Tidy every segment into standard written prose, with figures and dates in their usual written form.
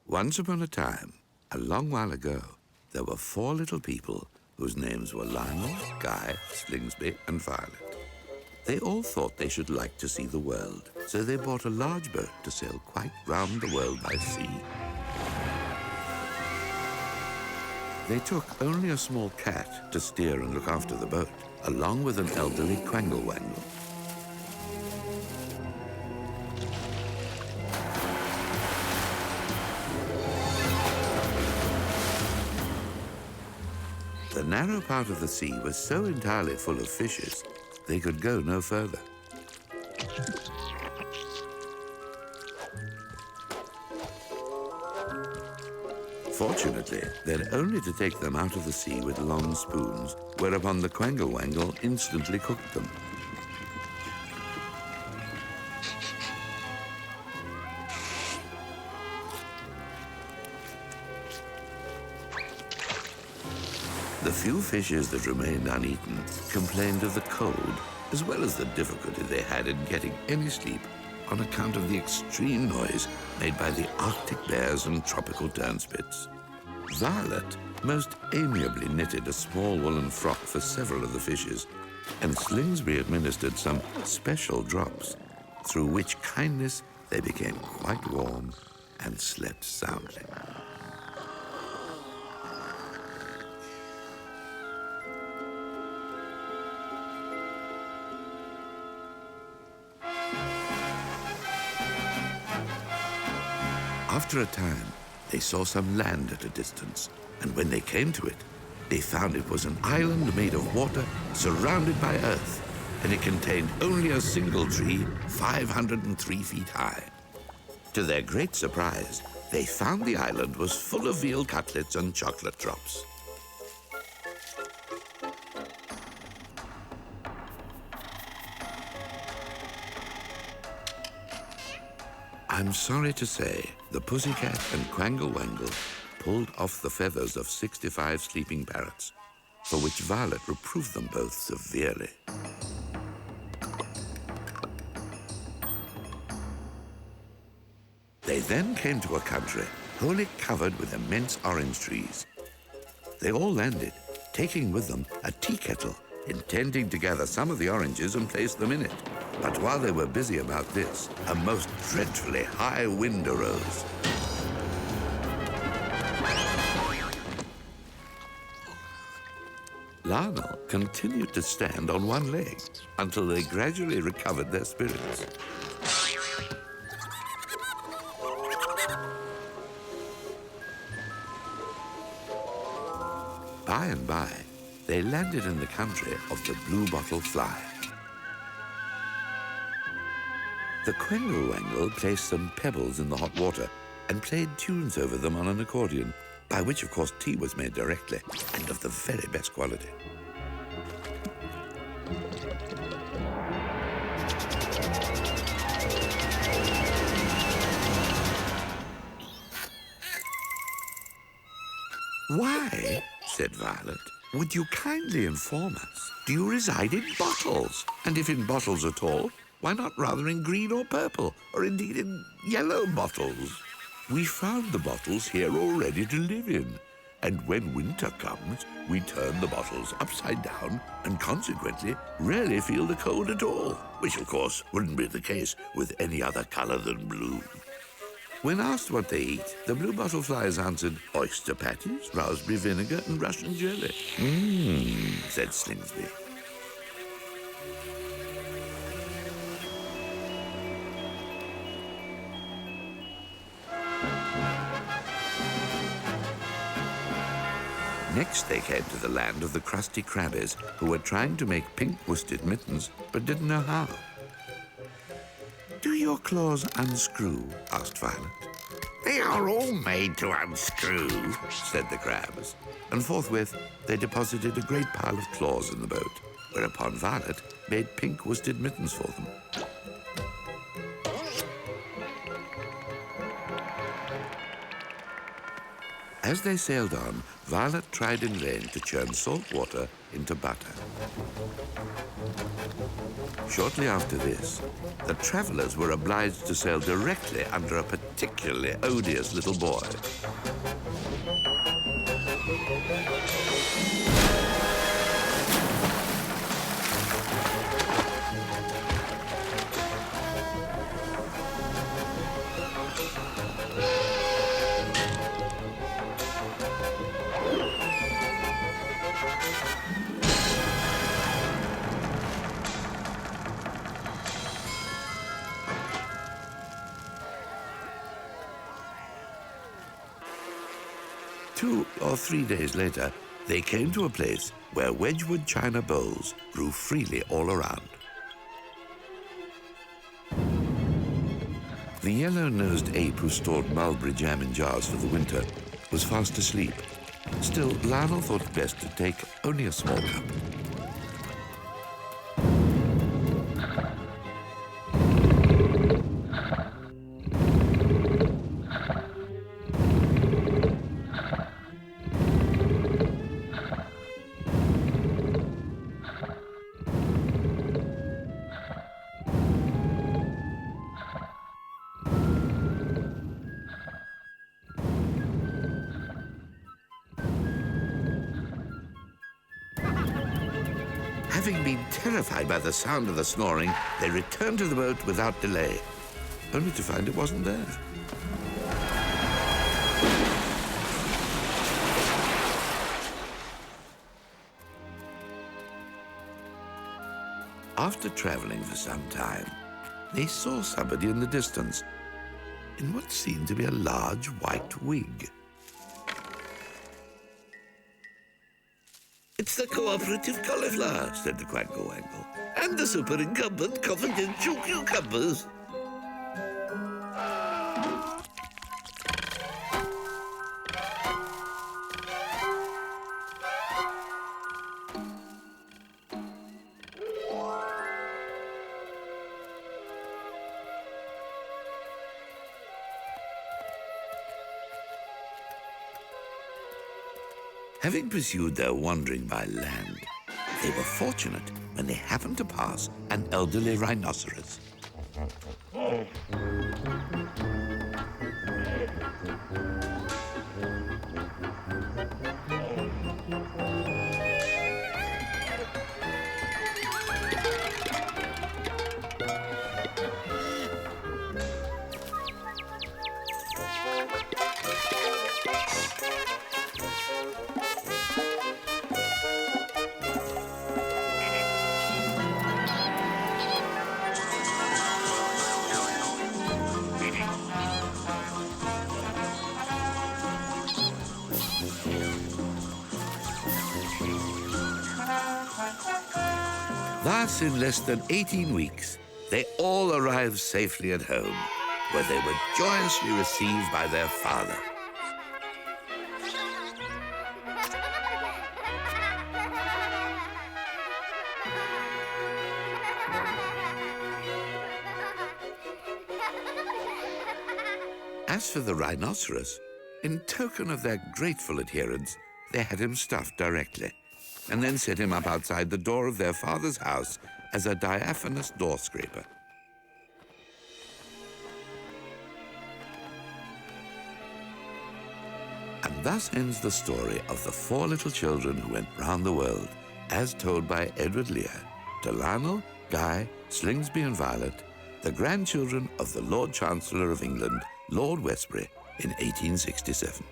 Once upon a time, a long while ago, there were 4 little people whose names were Lionel, Guy, Slingsby, and Violet. They all thought they should like to see the world, so they bought a large boat to sail quite round the world by sea. They took only a small cat to steer and look after the boat, along with an elderly Quangle Wangle. The narrow part of the sea was so entirely full of fishes, they could go no further. Fortunately, they had only to take them out of the sea with long spoons, whereupon the Quangle Wangle instantly cooked them. The few fishes that remained uneaten complained of the cold, as well as the difficulty they had in getting any sleep on account of the extreme noise made by the Arctic bears and tropical turnspits. Violet most amiably knitted a small woolen frock for several of the fishes, and Slingsby administered some special drops, through which kindness they became quite warm and slept soundly. After a time, they saw some land at a distance, and when they came to it, they found it was an island made of water surrounded by earth, and it contained only a single tree 503 feet high. To their great surprise, they found the island was full of veal cutlets and chocolate drops. I'm sorry to say, the pussycat and Quangle Wangle pulled off the feathers of 65 sleeping parrots, for which Violet reproved them both severely. They then came to a country wholly covered with immense orange trees. They all landed, taking with them a tea kettle, intending to gather some of the oranges and place them in it. But while they were busy about this, a most dreadfully high wind arose. Lionel continued to stand on one leg until they gradually recovered their spirits. By and by, they landed in the country of the bluebottle fly. The Quangle Wangle placed some pebbles in the hot water and played tunes over them on an accordion, by which, of course, tea was made directly and of the very best quality. "Why," said Violet, "would you kindly inform us, do you reside in bottles? And if in bottles at all, why not rather in green or purple, or indeed in yellow bottles? We found the bottles here already to live in, and when winter comes, we turn the bottles upside down and consequently rarely feel the cold at all, which of course wouldn't be the case with any other color than blue." When asked what they eat, the bluebottle flies answered, "Oyster patties, raspberry vinegar, and Russian jelly." Said Slingsby. Next, they came to the land of the crusty crabbies, who were trying to make pink worsted mittens, but didn't know how. your claws unscrew? Asked Violet. They are all made to unscrew, Said the crabs, and forthwith they deposited a great pile of claws in the boat, whereupon Violet made pink worsted mittens for them. As they sailed on, Violet tried in vain to churn salt water into butter. Shortly after this, the travellers were obliged to sail directly under a particularly odious little boy. Two or 3 days later, they came to a place where Wedgwood china bowls grew freely all around. The yellow-nosed ape who stored mulberry jam in jars for the winter was fast asleep. Still, Lionel thought it best to take only a small cup. Having been terrified by the sound of the snoring, they returned to the boat without delay, only to find it wasn't there. After traveling for some time, they saw somebody in the distance in what seemed to be a large white wig. It's the cooperative cauliflower, said the Quangle Wangle, and the superincumbent confidential cucumbers. Having pursued their wandering by land, they were fortunate when they happened to pass an elderly rhinoceros. Thus, in less than 18 weeks, they all arrived safely at home, where they were joyously received by their father. As for the rhinoceros, in token of their grateful adherence, they had him stuffed directly, and then set him up outside the door of their father's house as a diaphanous door scraper. And thus ends the story of the 4 little children who went round the world, as told by Edward Lear, to Lionel, Guy, Slingsby and Violet, the grandchildren of the Lord Chancellor of England, Lord Westbury, in 1867.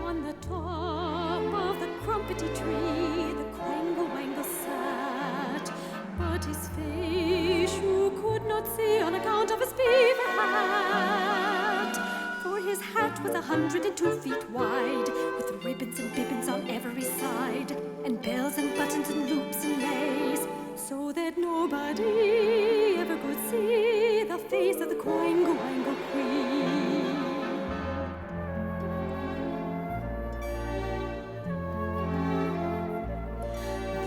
On the top of the crumpety tree, the Quangle Wangle sat, but his face you could not see on account of his beaver hat, for his hat was 102 feet wide, with ribbons and bibbons on every side, and bells and buttons and loops and lace, so that nobody ever could see the face of the Quangle Wangle Queen.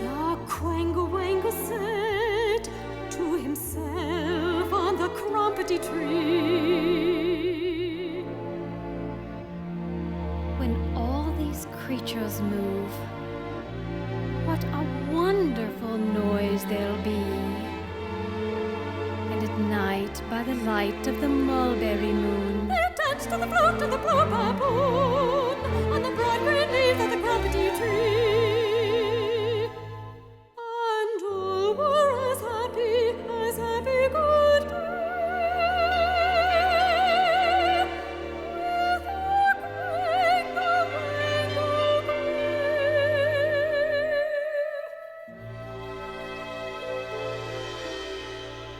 The Quangle Wangle said to himself on the crumpety tree, when all these creatures move, what a wonderful noise there'll be. And at night, by the light of the mulberry moon, they'll dance to the flute of the blue baboon on the broad green leaves of the crumpety tree.